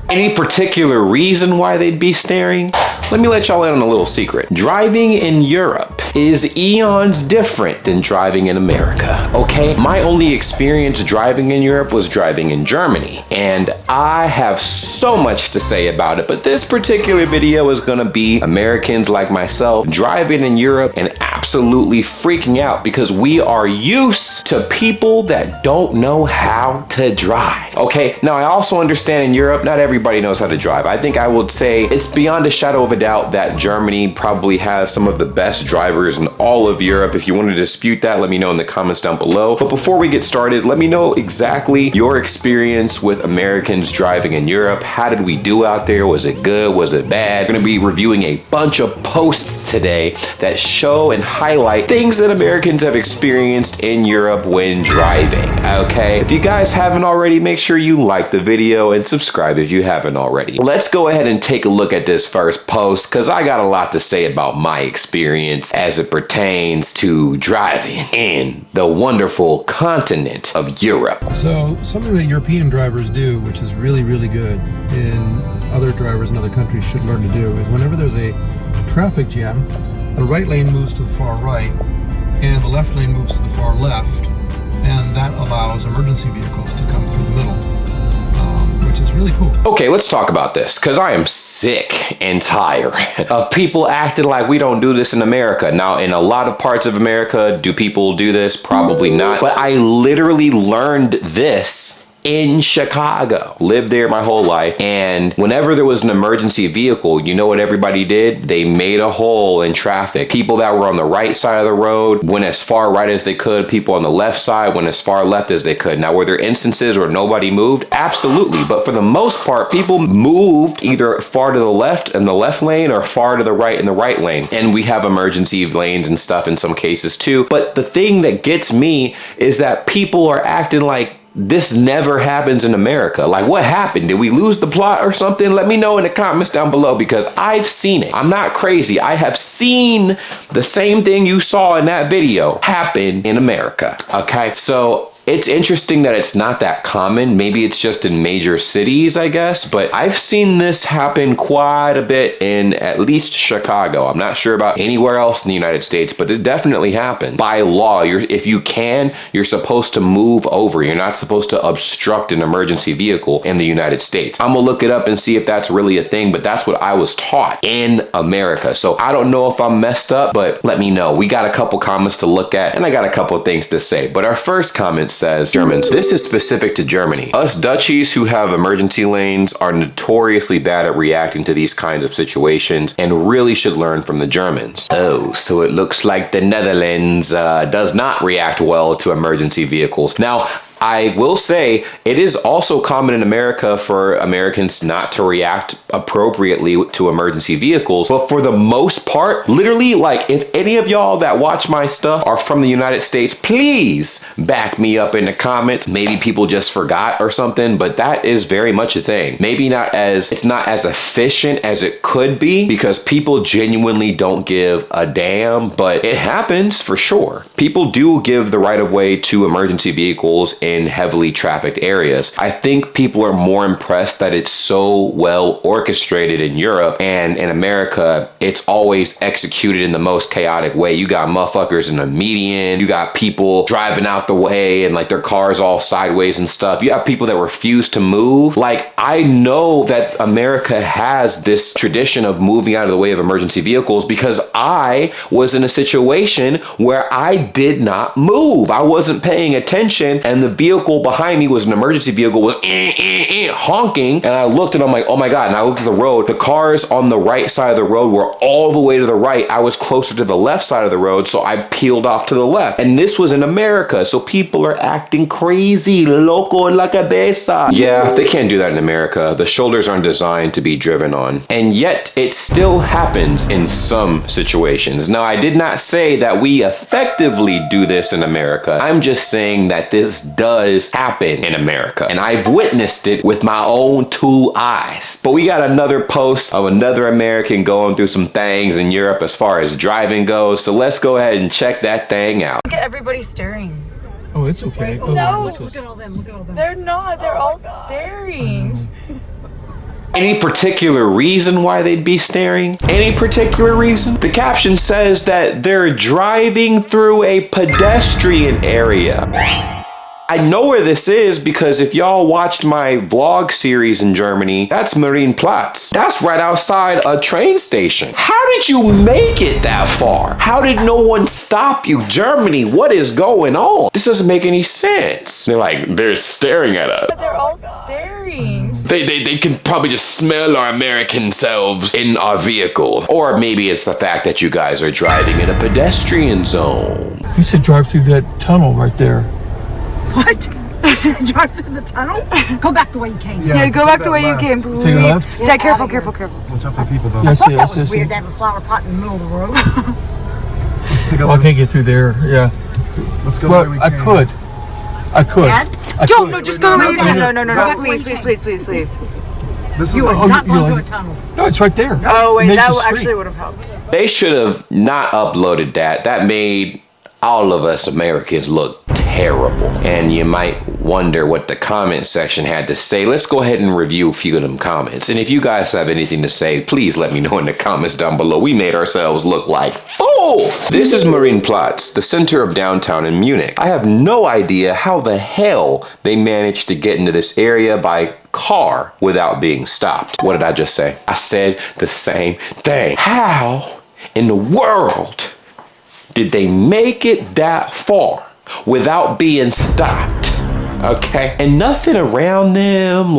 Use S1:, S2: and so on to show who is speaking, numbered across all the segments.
S1: Any particular reason why they'd be staring? Let me let y'all in on a little secret. Driving in Europe is eons different than driving in America, okay? My only experience driving in Europe was driving in Germany, and I have so much to say about it, but this particular video is gonna be Americans like myself driving in Europe and absolutely freaking out because we are used to people that don't know how to drive, okay? Now, I also understand in Europe, not everybody knows how to drive. I think I would say it's beyond a shadow of a doubt that Germany probably has some of the best drivers in all of Europe. If you want to dispute that, let me know in the comments down below. But before we get started, let me know exactly your experience with Americans driving in Europe. How did we do out there? Was it good? Was it bad? I'm going to be reviewing a bunch of posts today that show and highlight things that Americans have experienced in Europe when driving, okay? If you guys haven't already, make sure you like the video and subscribe if you haven't already. Let's go ahead and take a look at this first post because I got a lot to say about my experience as it pertains to driving in the wonderful continent of Europe.
S2: So something that European drivers do, which is really, really good, and other drivers in other countries should learn to do, is whenever there's a traffic jam, the right lane moves to the far right and the left lane moves to the far left, and that allows emergency vehicles to come through the middle. Which is really cool.
S1: Okay, let's talk about this because I am sick and tired of people acting like we don't do this in America. Now, in a lot of parts of America, do people do this? Probably not. But I literally learned this in Chicago. Lived there my whole life, and whenever there was an emergency vehicle, you know what everybody did? They made a hole in traffic. People that were on the right side of the road went as far right as they could. People on the left side went as far left as they could. Now, were there instances where nobody moved? Absolutely. But for the most part, people moved either far to the left in the left lane or far to the right in the right lane. And we have emergency lanes and stuff in some cases too. But the thing that gets me is that people are acting like this never happens in America. Like, what happened? Did we lose the plot or something? Let me know in the comments down below because I've seen it. I'm not crazy. I have seen the same thing you saw in that video happen in America. Okay, so it's interesting that it's not that common. Maybe it's just in major cities, I guess, but I've seen this happen quite a bit in at least Chicago. I'm not sure about anywhere else in the United States, but it definitely happened. By law, if you can, you're supposed to move over. You're not supposed to obstruct an emergency vehicle in the United States. I'm gonna look it up and see if that's really a thing, but that's what I was taught in America. So I don't know if I'm messed up, but let me know. We got a couple comments to look at and I got a couple things to say, but our first comment says, Germans. This is specific to Germany. Us Dutchies who have emergency lanes are notoriously bad at reacting to these kinds of situations and really should learn from the Germans. Oh, so it looks like the Netherlands does not react well to emergency vehicles. Now, I will say it is also common in America for Americans not to react appropriately to emergency vehicles. But for the most part, literally, like, if any of y'all that watch my stuff are from the United States, please back me up in the comments. Maybe people just forgot or something, but that is very much a thing. Maybe it's not as efficient as it could be because people genuinely don't give a damn, but it happens for sure. People do give the right of way to emergency vehicles in heavily trafficked areas. I think people are more impressed that it's so well orchestrated in Europe, and in America, it's always executed in the most chaotic way. You got motherfuckers in the median, you got people driving out the way and like their cars all sideways and stuff. You have people that refuse to move. Like, I know that America has this tradition of moving out of the way of emergency vehicles because I was in a situation where I did not move. I wasn't paying attention, and the vehicle behind me was an emergency vehicle, was honking, and I looked and I'm like, oh my God. And I looked at the road. The cars on the right side of the road were all the way to the right. I was closer to the left side of the road, so I peeled off to the left. And this was in America, so people are acting crazy, loco en la cabeza. Yeah, they can't do that in America. The shoulders aren't designed to be driven on. And yet it still happens in some situations. Now, I did not say that we effectively do this in America. I'm just saying that this does happen in America, and I've witnessed it with my own two eyes. But we got another post of another American going through some things in Europe as far as driving goes, so let's go ahead and check that thing out.
S3: Look at everybody staring.
S2: Oh, it's okay. Oh,
S3: no,
S4: Look at all them. Look at all them.
S3: they're not. They're all staring.
S1: Any particular reason why they'd be staring? Any particular reason? The caption says that they're driving through a pedestrian area. I know where this is because if y'all watched my vlog series in Germany, that's Marienplatz. That's right outside a train station. How did you make it that far? How did no one stop you? Germany, what is going on? This doesn't make any sense. They're staring at us.
S3: They're all staring.
S1: They can probably just smell our American selves in our vehicle. Or maybe it's the fact that you guys are driving in a pedestrian zone.
S4: You said drive through that tunnel right there.
S3: What? Drive through the tunnel? Go back the way you came.
S5: Yeah,
S3: Go back the way you came, please.
S4: To your left?
S3: Dad, careful.
S5: Watch out for people, though.
S4: Yes,
S3: That
S4: yes,
S3: was
S4: yes.
S3: weird to have a flower pot in the middle of the road.
S5: Let's take a
S4: Oh, I
S5: look.
S4: can't get through there. Yeah.
S5: Let's go
S4: Well,
S5: where we
S4: I
S5: came.
S4: could.
S3: Dad?
S4: I
S3: Don't,
S4: could.
S3: no, just go the way you came.
S4: no,
S3: No, please.
S5: This is
S3: You
S5: the,
S3: are not
S4: you
S3: going
S4: like-
S3: through a tunnel.
S4: No, it's right there.
S3: Oh, wait,
S4: Next
S3: that
S4: to the street.
S3: actually would have helped.
S1: They should have not uploaded that. That made all of us Americans look terrible. And you might wonder what the comment section had to say. Let's go ahead and review a few of them comments. And if you guys have anything to say, please let me know in the comments down below. We made ourselves look like fools. This is Marienplatz, the center of downtown in Munich. I have no idea how the hell they managed to get into this area by car without being stopped. What did I just say? I said the same thing. How in the world did they make it that far without being stopped? Okay, and nothing around them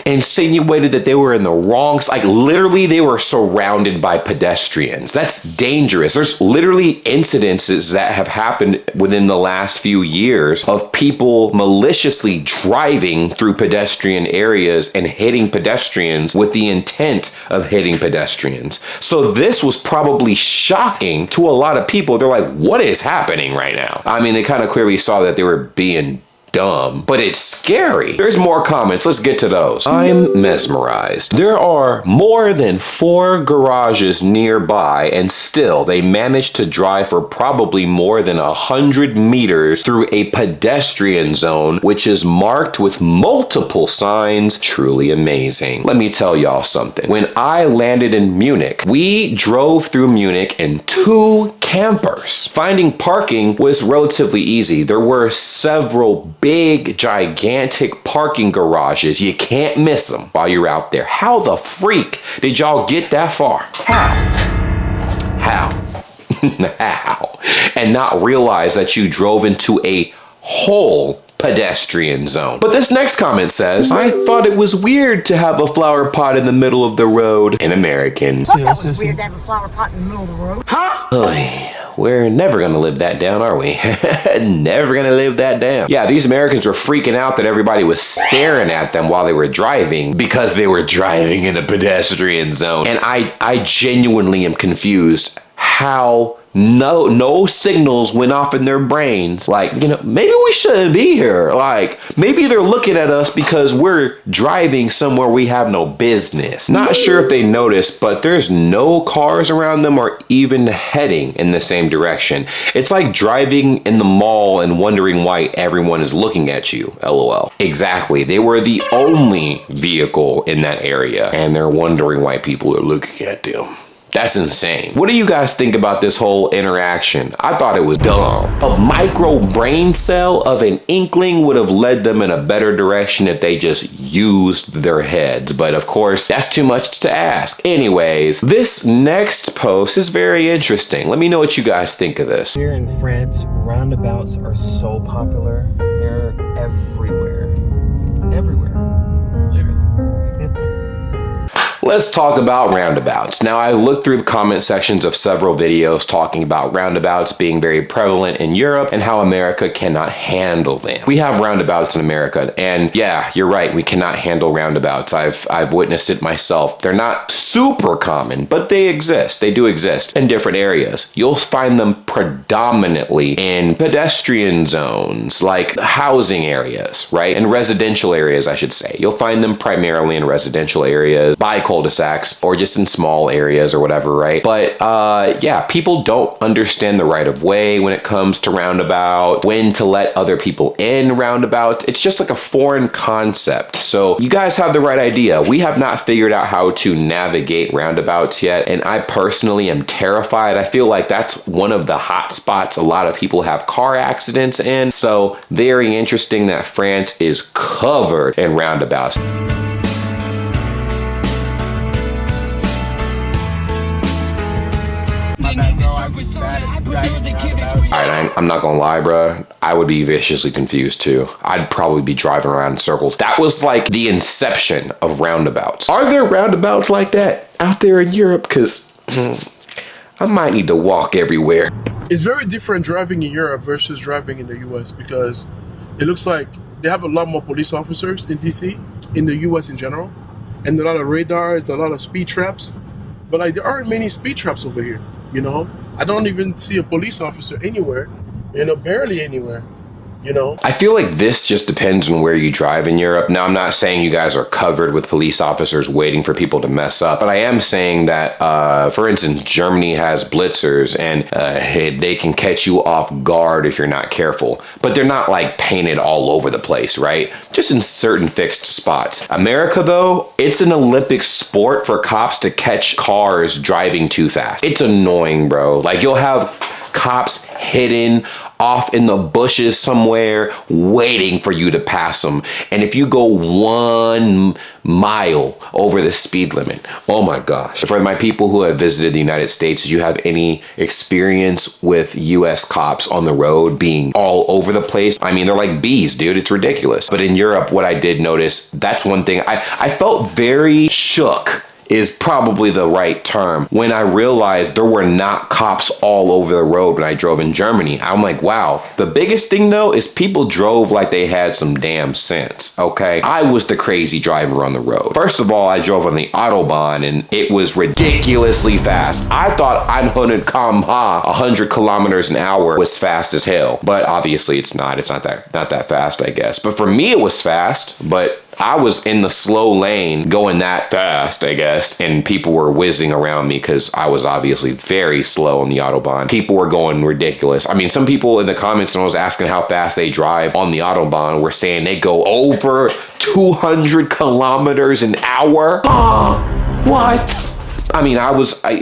S1: insinuated that they were in the wrong. Literally, they were surrounded by pedestrians. That's dangerous. There's literally incidences that have happened within the last few years of people maliciously driving through pedestrian areas and hitting pedestrians with the intent of hitting pedestrians. So this was probably shocking to a lot of people. They're like, what is happening right now? I mean, they kind of clearly saw that they were being dumb, but it's scary. There's more comments. Let's get to those. I'm mesmerized. There are more than 4 garages nearby, and still they managed to drive for probably more than 100 meters through a pedestrian zone, which is marked with multiple signs. Truly amazing. Let me tell y'all something. When I landed in Munich, we drove through Munich in 2 campers. Finding parking was relatively easy. There were several big, gigantic parking garages. You can't miss them while you're out there. How the freak did y'all get that far? How? How? And not realize that you drove into a whole pedestrian zone. But this next comment says, I thought it was weird to have a flower pot in the middle of the road. In American.
S3: That was weird to have a flower pot in the middle of the road.
S1: We're never gonna live that down, are we? Never gonna live that down. Yeah, these Americans were freaking out that everybody was staring at them while they were driving because they were driving in a pedestrian zone. And I genuinely am confused how no signals went off in their brains. Maybe we shouldn't be here. Maybe they're looking at us because we're driving somewhere we have no business. Not sure if they noticed, but there's no cars around them or even heading in the same direction. It's like driving in the mall and wondering why everyone is looking at you. LOL. Exactly. They were the only vehicle in that area, and they're wondering why people are looking at them. That's insane. What do you guys think about this whole interaction? I thought it was dumb. A micro brain cell of an inkling would have led them in a better direction if they just used their heads. But of course, that's too much to ask. Anyways, this next post is very interesting. Let me know what you guys think of this.
S6: Here in France, roundabouts are so popular. They're everywhere. Everywhere. Literally.
S1: Let's talk about roundabouts. Now, I looked through the comment sections of several videos talking about roundabouts being very prevalent in Europe and how America cannot handle them. We have roundabouts in America, and yeah, you're right, we cannot handle roundabouts. I've witnessed it myself. They're not super common, but they exist. They do exist in different areas. You'll find them predominantly in pedestrian zones, like housing areas, right? In residential areas, I should say. You'll find them primarily in residential areas, bicultural cul-de-sacs or just in small areas or whatever, right? But yeah, people don't understand the right of way when it comes to roundabouts, when to let other people in roundabouts. It's just like a foreign concept. So you guys have the right idea. We have not figured out how to navigate roundabouts yet, and I personally am terrified. I feel like that's one of the hot spots a lot of people have car accidents in. So very interesting that France is covered in roundabouts. Alright, I'm not gonna lie, bruh. I would be viciously confused too. I'd probably be driving around in circles. That was like the inception of roundabouts. Are there roundabouts like that out there in Europe? Because I might need to walk everywhere.
S7: It's very different driving in Europe versus driving in the US, because it looks like they have a lot more police officers in DC, in the US in general, and a lot of radars, a lot of speed traps. But like, there aren't many speed traps over here, you know? I don't even see a police officer anywhere, you know, barely anywhere. You know?
S1: I feel like this just depends on where you drive in Europe. Now, I'm not saying you guys are covered with police officers waiting for people to mess up, but I am saying that, for instance, Germany has blitzers and they can catch you off guard if you're not careful, but they're not like painted all over the place, right? Just in certain fixed spots. America, though, it's an Olympic sport for cops to catch cars driving too fast. It's annoying, bro. Like, you'll have cops hidden off in the bushes somewhere waiting for you to pass them. And if you go 1 mile over the speed limit, oh my gosh. For my people who have visited the United States, do you have any experience with US cops on the road being all over the place? I mean, they're like bees, dude. It's ridiculous. But in Europe, what I did notice, that's one thing I felt very shook is probably the right term when I realized there were not cops all over the road when I drove in Germany. I'm like, wow. The biggest thing though is people drove like they had some damn sense, okay? I was the crazy driver on the road. First of all, I drove on the Autobahn and it was ridiculously fast. I thought 100 kilometers an hour was fast as hell, but obviously it's not. It's not that fast, I guess. But for me, it was fast, but I was in the slow lane going that fast, I guess, and people were whizzing around me because I was obviously very slow on the Autobahn. People were going ridiculous. I mean, some people in the comments when I was asking how fast they drive on the Autobahn were saying they go over 200 kilometers an hour. What? I mean,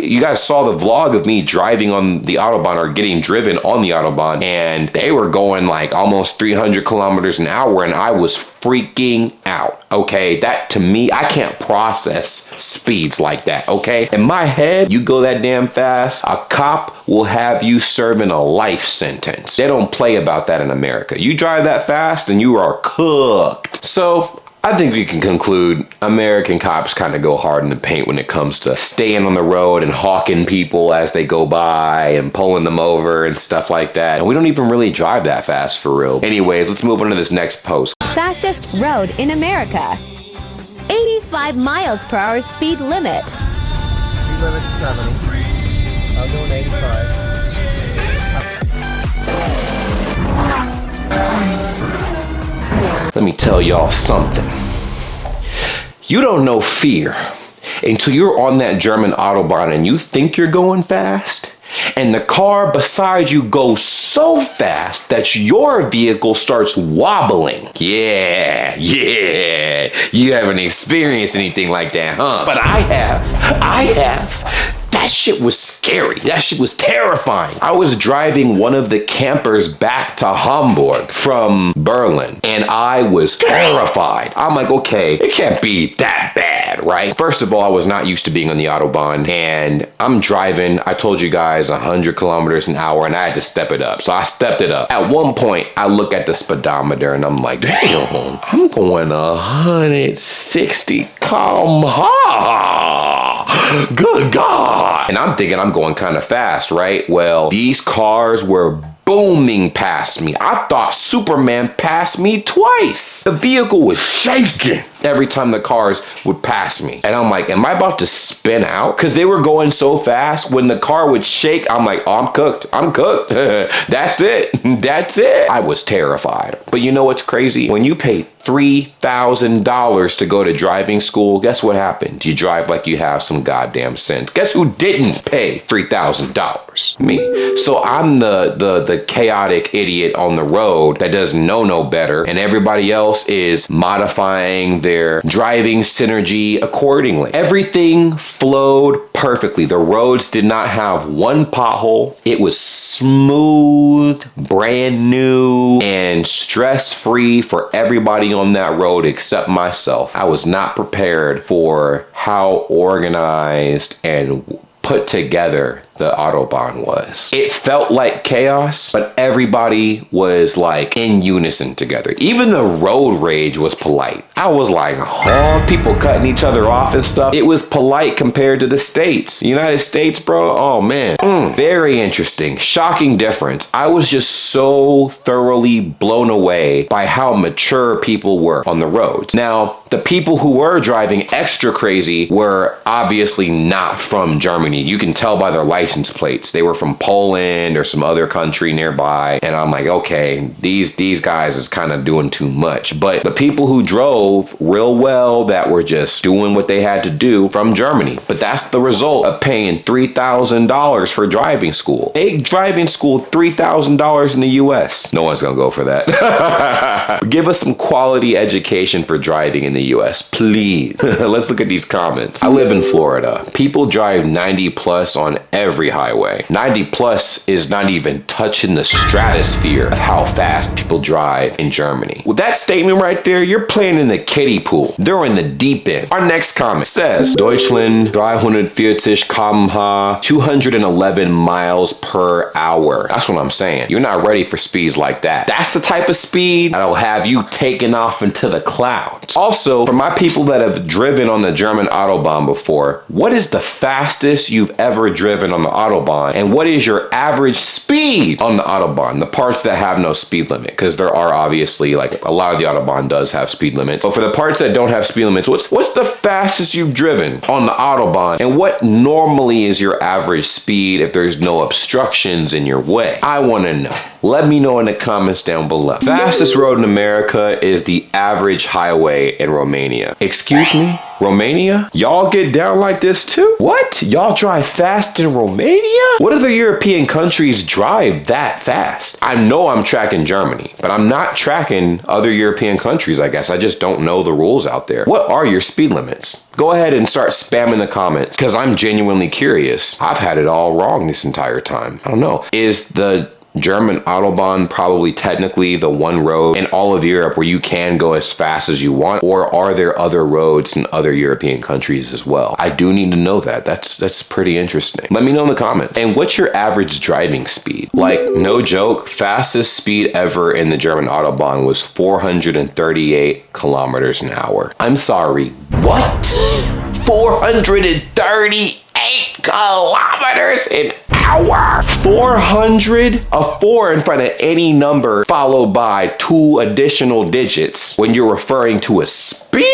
S1: you guys saw the vlog of me driving on the Autobahn or getting driven on the Autobahn, and they were going like almost 300 kilometers an hour, and I was freaking out, okay? That, to me, I can't process speeds like that, okay? In my head, you go that damn fast, a cop will have you serving a life sentence. They don't play about that in America. You drive that fast and you are cooked. So, I think we can conclude American cops kind of go hard in the paint when it comes to staying on the road and hawking people as they go by and pulling them over and stuff like that. And we don't even really drive that fast for real. Anyways, let's move on to this next post.
S8: Fastest road in America. 85 miles per hour speed limit.
S6: Speed limit's 70. I'm doing 85.
S1: Let me tell y'all something. You don't know fear until you're on that German Autobahn and you think you're going fast, and the car beside you goes so fast that your vehicle starts wobbling. Yeah. You haven't experienced anything like that, huh? But I have. That shit was scary. That shit was terrifying. I was driving one of the campers back to Hamburg from Berlin, and I was terrified. I'm like, okay, it can't be that bad, right? First of all, I was not used to being on the Autobahn, and I'm driving, I told you guys, 100 kilometers an hour, and I had to step it up. So I stepped it up. At one point, I look at the speedometer, and I'm like, damn, I'm going 160 Good God. And I'm thinking I'm going kind of fast, right? Well, these cars were booming past me. I thought Superman passed me twice. The vehicle was shaking. every time the cars would pass me. And I'm like, am I about to spin out? Because they were going so fast, when the car would shake, I'm like, oh, I'm cooked. I'm cooked. That's it. That's it. I was terrified. But you know what's crazy? When you pay $3,000 to go to driving school, guess what happens? You drive like you have some goddamn sense. Guess who didn't pay $3,000? Me. So I'm the chaotic idiot on the road that doesn't know no better, and everybody else is modifying their driving synergy accordingly. Everything flowed perfectly. The roads did not have one pothole. It was smooth, brand new, and stress-free for everybody on that road except myself. I was not prepared for how organized and put together the Autobahn was. It felt like chaos, but everybody was like in unison together. Even the road rage was polite. I was like, huh? People cutting each other off and stuff. It was polite compared to the States. United States, bro, oh man. Very interesting, shocking difference. I was just so thoroughly blown away by how mature people were on the roads. Now, the people who were driving extra crazy were obviously not from Germany. You can tell by their license plates. They were from Poland or some other country nearby. And I'm like, okay, these guys is kind of doing too much. But the people who drove real well, that were just doing what they had to do, from Germany. But that's the result of paying $3,000 for driving school. A driving school, $3,000 in the US. No one's gonna go for that. Give us some quality education for driving in the US, please. Let's look at these comments. I live in Florida. People drive 90 plus on every highway. 90 plus is not even touching the stratosphere of how fast people drive in Germany. With that statement right there, you're playing in the kiddie pool. They're in the deep end. Our next comment says, Deutschland 340 km/h, 211 miles per hour. That's what I'm saying. You're not ready for speeds like that. That's the type of speed that'll have you taking off into the clouds. Also, for my people that have driven on the German Autobahn before, what is the fastest you've ever driven on the Autobahn? And what is your average speed on the Autobahn? The parts that have no speed limit, because there are obviously, like, a lot of the Autobahn does have speed limits. But for the parts that don't have speed limits, what's the fastest you've driven on the Autobahn? And what normally is your average speed if there's no obstructions in your way? I want to know. Let me know in the comments down below. Fastest road in America is the average highway in Romania. Excuse me? Romania? Y'all get down like this too? What? Y'all drive fast in Romania? What other European countries drive that fast? I know I'm tracking Germany, but I'm not tracking other European countries, I guess. I just don't know the rules out there. What are your speed limits? Go ahead and start spamming the comments, because I'm genuinely curious. I've had it all wrong this entire time. I don't know. Is the German Autobahn probably technically the one road in all of Europe where you can go as fast as you want, or are there other roads in other European countries as well? I do need to know that. That's pretty interesting. Let me know in the comments. And what's your average driving speed? Like, no joke, fastest speed ever in the German Autobahn was 438 kilometers an hour. I'm sorry, what? 438 kilometers an hour. 400, a 4 in front of any number followed by 2 additional digits when you're referring to a speed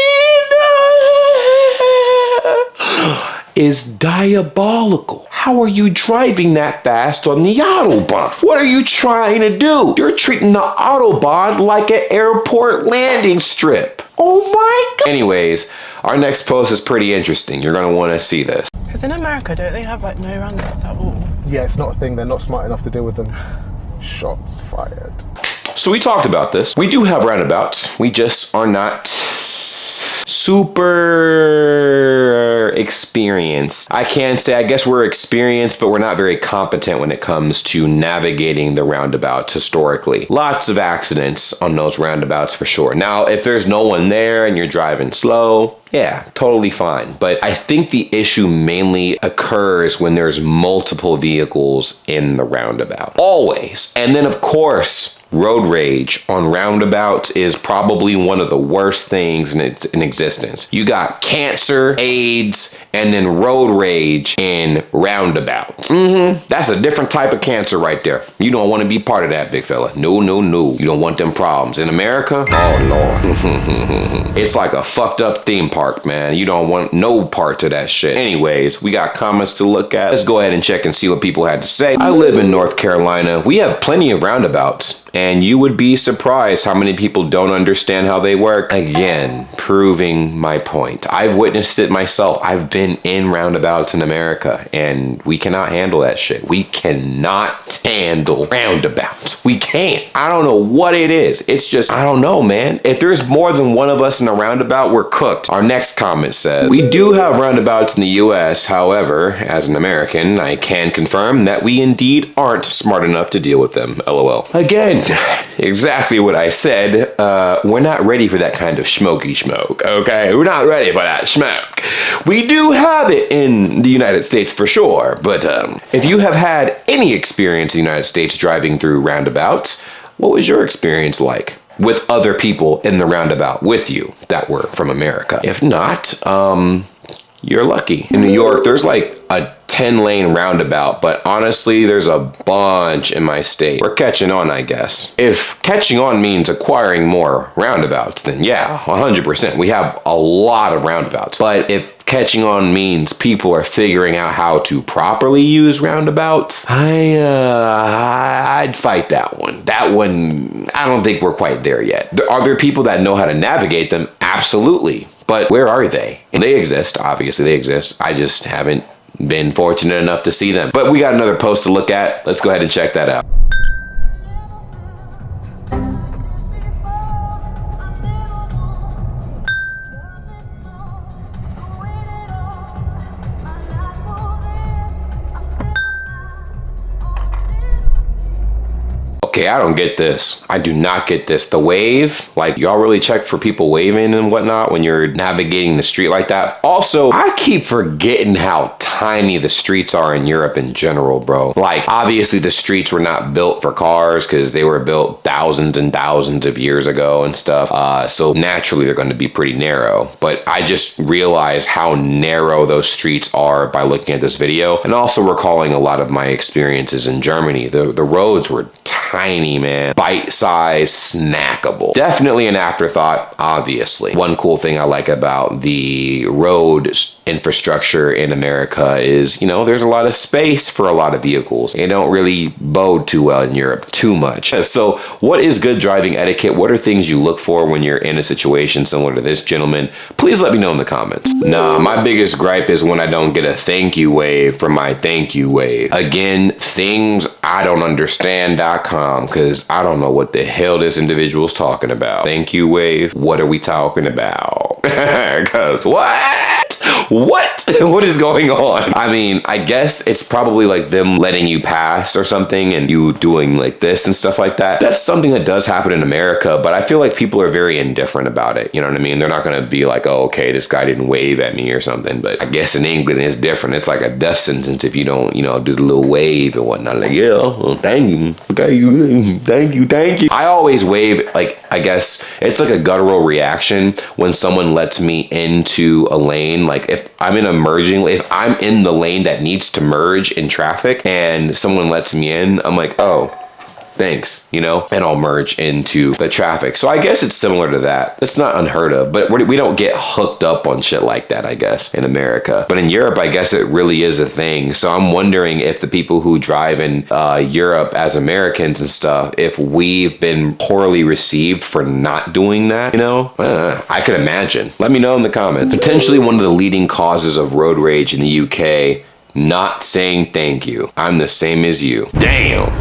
S1: is diabolical. How are you driving that fast on the Autobahn? What are you trying to do? You're treating the Autobahn like an airport landing strip. Oh my God. Anyways, our next post is pretty interesting. You're gonna wanna see this.
S9: Because in America, don't they have like no roundabouts at all?
S5: Yeah, it's not a thing. They're not smart enough to deal with them. Shots fired.
S1: So we talked about this. We do have roundabouts. We just are not super experienced. I can say, I guess we're experienced, but we're not very competent when it comes to navigating the roundabouts historically. Lots of accidents on those roundabouts for sure. Now, if there's no one there and you're driving slow, yeah, totally fine. But I think the issue mainly occurs when there's multiple vehicles in the roundabout. Always. And then of course, road rage on roundabouts is probably one of the worst things in existence. You got cancer, AIDS, and then road rage in roundabouts. That's a different type of cancer right there. You don't want to be part of that, big fella. No, no, no. You don't want them problems. In America, oh Lord. It's like a fucked up theme park, man. You don't want no part of that shit. Anyways, we got comments to look at. Let's go ahead and check and see what people had to say. I live in North Carolina. We have plenty of roundabouts, and you would be surprised how many people don't understand how they work. Again, proving my point. I've witnessed it myself. I've been in roundabouts in America, and we cannot handle that shit. We cannot handle roundabouts. We can't. I don't know what it is. It's just, I don't know, man. If there's more than one of us in a roundabout, we're cooked. Our next comment says, we do have roundabouts in the US. However, as an American, I can confirm that we indeed aren't smart enough to deal with them. LOL. Again, exactly what I said. We're not ready for that kind of smoky smoke, okay? We're not ready for that smoke. We do have it in the United States for sure, but if you have had any experience in the United States driving through roundabouts, what was your experience like with other people in the roundabout with you that were from America? If not, you're lucky. In New York, there's like a 10-lane roundabout, but honestly, there's a bunch in my state. We're catching on, I guess. If catching on means acquiring more roundabouts, then yeah, 100%. We have a lot of roundabouts. But if catching on means people are figuring out how to properly use roundabouts, I'd fight that one. That one, I don't think we're quite there yet. Are there people that know how to navigate them? Absolutely. But where are they? And they exist, obviously they exist. I just haven't been fortunate enough to see them. But we got another post to look at. Let's go ahead and check that out. Okay, I don't get this. I do not get this. The wave, like y'all really check for people waving and whatnot when you're navigating the street like that. Also, I keep forgetting how tiny the streets are in Europe in general, bro. Like, obviously the streets were not built for cars because they were built thousands and thousands of years ago and stuff. So naturally they're going to be pretty narrow. But I just realized how narrow those streets are by looking at this video, and also recalling a lot of my experiences in Germany. The roads were tiny, man. Bite-sized, snackable. Definitely an afterthought, obviously. One cool thing I like about the road infrastructure in America is, you know, there's a lot of space for a lot of vehicles. They don't really bode too well in Europe too much. So what is good driving etiquette? What are things you look for when you're in a situation similar to this gentleman? Please let me know in the comments. Nah, my biggest gripe is when I don't get a thank you wave for my thank you wave. Again, things I don't understand.com, because I don't know what the hell this individual's talking about. Thank you wave? What are we talking about? Because what is going on? I mean, I guess it's probably like them letting you pass or something and you doing like this and stuff like that. That's something that does happen in America, but I feel like people are very indifferent about it. You know what I mean? They're not going to be like, oh, okay, this guy didn't wave at me or something. But I guess in England it's different. It's like a death sentence if you don't, you know, do the little wave and whatnot. Like, yeah, well, thank you. Thank you. I always wave, like, I guess it's like a guttural reaction when someone lets me into a lane. Like if I'm in a merging, if I'm in the lane that needs to merge in traffic and someone lets me in, I'm like, oh, thanks, you know, and I'll merge into the traffic. So I guess it's similar to that. It's not unheard of, but we don't get hooked up on shit like that, I guess, in America. But in Europe, I guess it really is a thing. So I'm wondering if the people who drive in Europe as Americans and stuff, if we've been poorly received for not doing that, you know? I could imagine. Let me know in the comments. Potentially one of the leading causes of road rage in the UK, not saying thank you. I'm the same as you. Damn.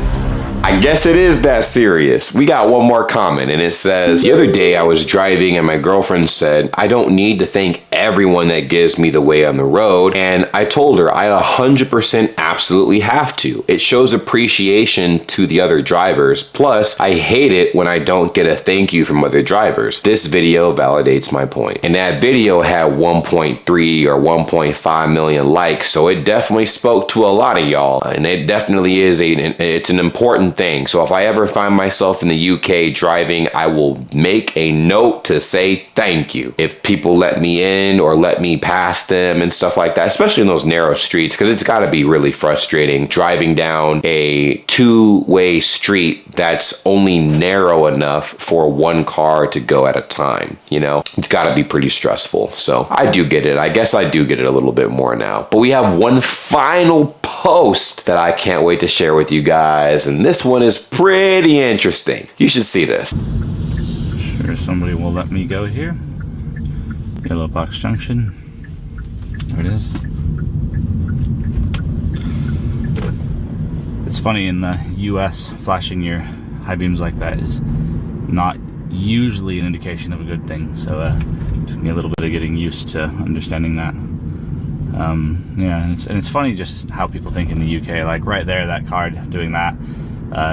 S1: I guess it is that serious. We got one more comment and it says, the other day I was driving and my girlfriend said, I don't need to thank everyone that gives me the way on the road. And I told her I 100% absolutely have to. It shows appreciation to the other drivers. Plus, I hate it when I don't get a thank you from other drivers. This video validates my point. And that video had 1.3 or 1.5 million likes, so it definitely spoke to a lot of y'all. And it definitely is it's an important thing. So if I ever find myself in the UK driving, I will make a note to say thank you if people let me in or let me pass them and stuff like that, especially in those narrow streets, because it's got to be really frustrating driving down a two-way street that's only narrow enough for one car to go at a time. You know, it's got to be pretty stressful. So I do get it. I guess I do get it a little bit more now. But we have one final post that I can't wait to share with you guys, and this one is pretty interesting. You should see this.
S10: Sure, somebody will let me go here. Yellow Box Junction. There it is. It's funny, in the US, flashing your high beams like that is not usually an indication of a good thing. So it took me a little bit of getting used to understanding that. Yeah, and it's funny just how people think in the UK, like right there, that car doing that,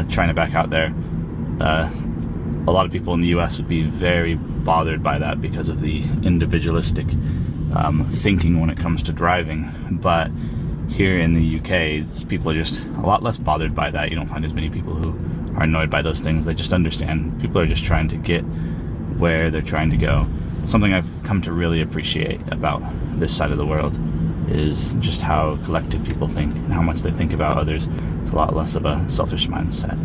S10: trying to back out there. A lot of people in the US would be very bothered by that because of the individualistic thinking when it comes to driving. But here in the UK, people are just a lot less bothered by that. You don't find as many people who are annoyed by those things. They just understand. People are just trying to get where they're trying to go. Something I've come to really appreciate about this side of the world is just how collective people think and how much they think about others. It's a lot less of a selfish mindset.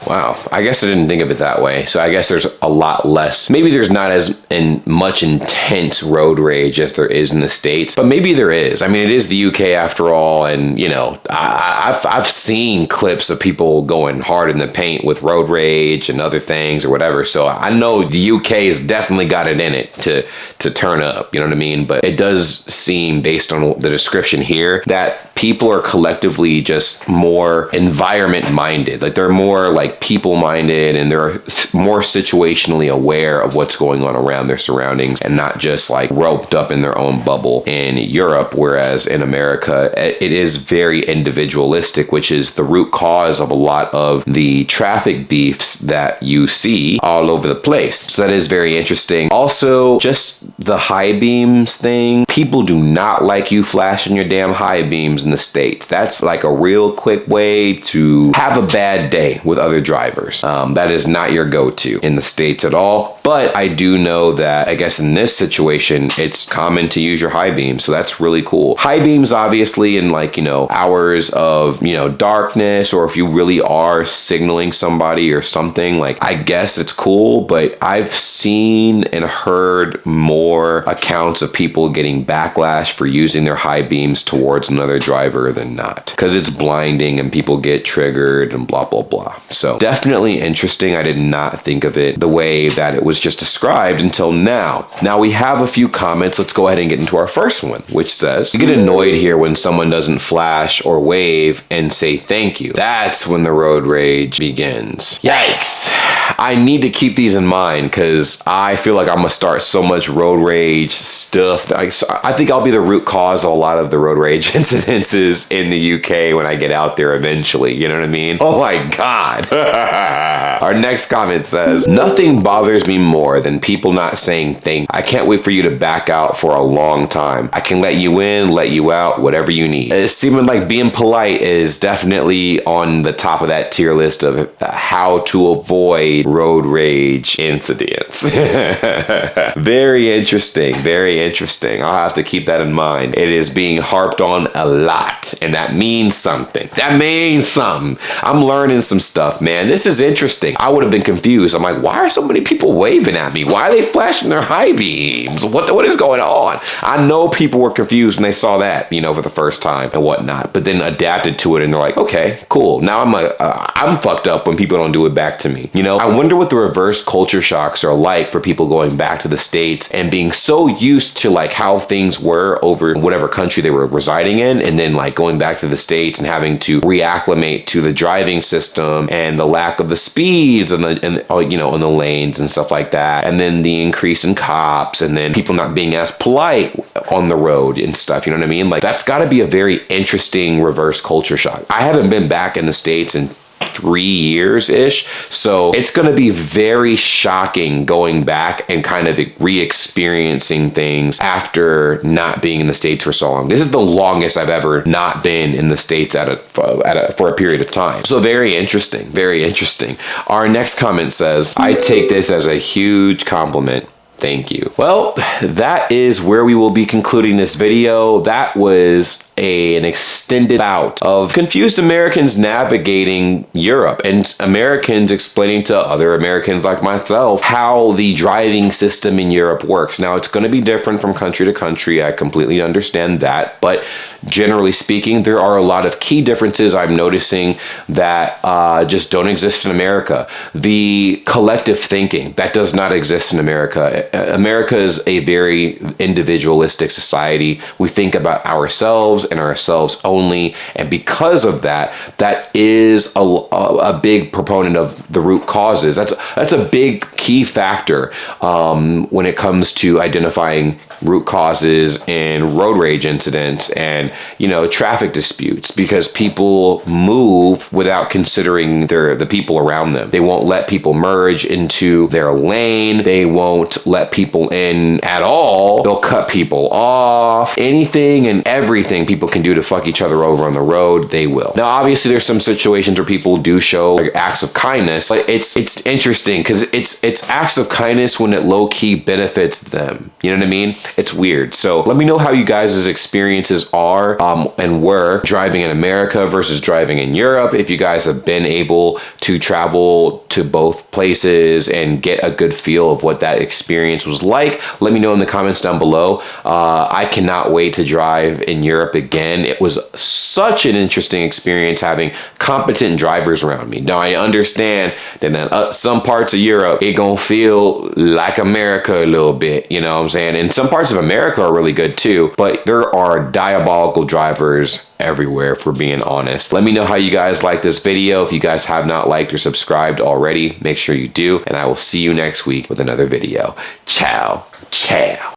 S1: Wow, I guess I didn't think of it that way. So I guess there's a lot less, maybe there's not as much intense road rage as there is in the States, but maybe there is. I mean, it is the UK after all, and you know, I've seen clips of people going hard in the paint with road rage and other things or whatever. So I know the UK has definitely got it in it to turn up, you know what I mean? But it does seem, based on the description here, that people are collectively just more environment minded. Like they're more like people minded, and they're more situationally aware of what's going on around their surroundings and not just like roped up in their own bubble in Europe. Whereas in America, it is very individualistic, which is the root cause of a lot of the traffic beefs that you see all over the place. So that is very interesting. Also, just the high beams thing. People do not like you flashing your damn high beams in the States. That's like a real quick way to have a bad day with other drivers. That is not your go-to in the States at all. But I do know that, I guess in this situation, it's common to use your high beams. So that's really cool. High beams, obviously, in like, you know, hours of, you know, darkness, or if you really are signaling somebody or something, like, I guess it's cool. But I've seen and heard more accounts of people getting backlash for using their high beams towards another driver than not, because it's blinding and people get triggered and blah, blah, blah. So definitely interesting. I did not think of it the way that it was just described until now. Now we have a few comments. Let's go ahead and get into our first one, which says, "You get annoyed here when someone doesn't flash or wave and say thank you. That's when the road rage begins." Yikes. I need to keep these in mind because I feel like I'm gonna start so much road rage stuff. I think I'll be the root cause of a lot of the road rage incidences in the UK when I get out there eventually. You know what I mean? Oh my God. Our next comment says, "Nothing bothers me more than people not saying thank you. I can't wait for you to back out for a long time. I can let you in, let you out, whatever you need." It's seeming like being polite is definitely on the top of that tier list of how to avoid road rage incidents. Very interesting, very interesting. I'll have to keep that in mind. It is being harped on a lot, and that means something. That means something. I'm learning some stuff, man. This is interesting. I would have been confused. I'm like, why are so many people waving at me? Why are they flashing their high beams? What is going on? I know people were confused when they saw that, you know, for the first time and whatnot, but then adapted to it, and they're like, okay, cool. Now I'm fucked up when people don't do it back to me. You know, I wonder what the reverse culture shocks are like for people going back to the States and being so used to like how things were over whatever country they were residing in, and then like going back to the States and having to reacclimate to the driving system and the lack of the speeds and the lanes and stuff like that, and then the increase in cops, and then people not being as polite on the road and stuff. You know what I mean? Like, that's got to be a very interesting reverse culture shock. I haven't been back in the States in 3 years-ish, so it's going to be very shocking going back and kind of re-experiencing things after not being in the States for so long. This is the longest I've ever not been in the States for a period of time. So very interesting, very interesting. Our next comment says, I take this as a huge compliment. Thank you. Well, that is where we will be concluding this video. That was an extended bout of confused Americans navigating Europe and Americans explaining to other Americans like myself how the driving system in Europe works. Now, it's going to be different from country to country. I completely understand that. But generally speaking, there are a lot of key differences I'm noticing that just don't exist in America. The collective thinking, that does not exist in America. America is a very individualistic society. We think about ourselves and ourselves only, and because of that, that is a big proponent of the root causes. That's a big key factor when it comes to identifying root causes in road rage incidents and traffic disputes, because people move without considering the people around them. They won't let people merge into their lane. They won't let people in at all. They'll cut people off. Anything and everything people can do to fuck each other over on the road, they will. Now, obviously, there's some situations where people do show acts of kindness, but it's interesting because it's acts of kindness when it low-key benefits them. You know what I mean? It's weird. So let me know how you guys' experiences are and were driving in America versus driving in Europe. If you guys have been able to travel to both places and get a good feel of what that experience was like, let me know in the comments down below. I cannot wait to drive in Europe again. It was such an interesting experience having competent drivers around me. Now, I understand that in some parts of Europe, it gonna feel like America a little bit, you know what I'm saying? And some parts of America are really good too, but there are diabolical drivers everywhere, if we're being honest. Let me know how you guys like this video. If you guys have not liked or subscribed already, make sure you do, and I will see you next week with another video. Ciao, ciao.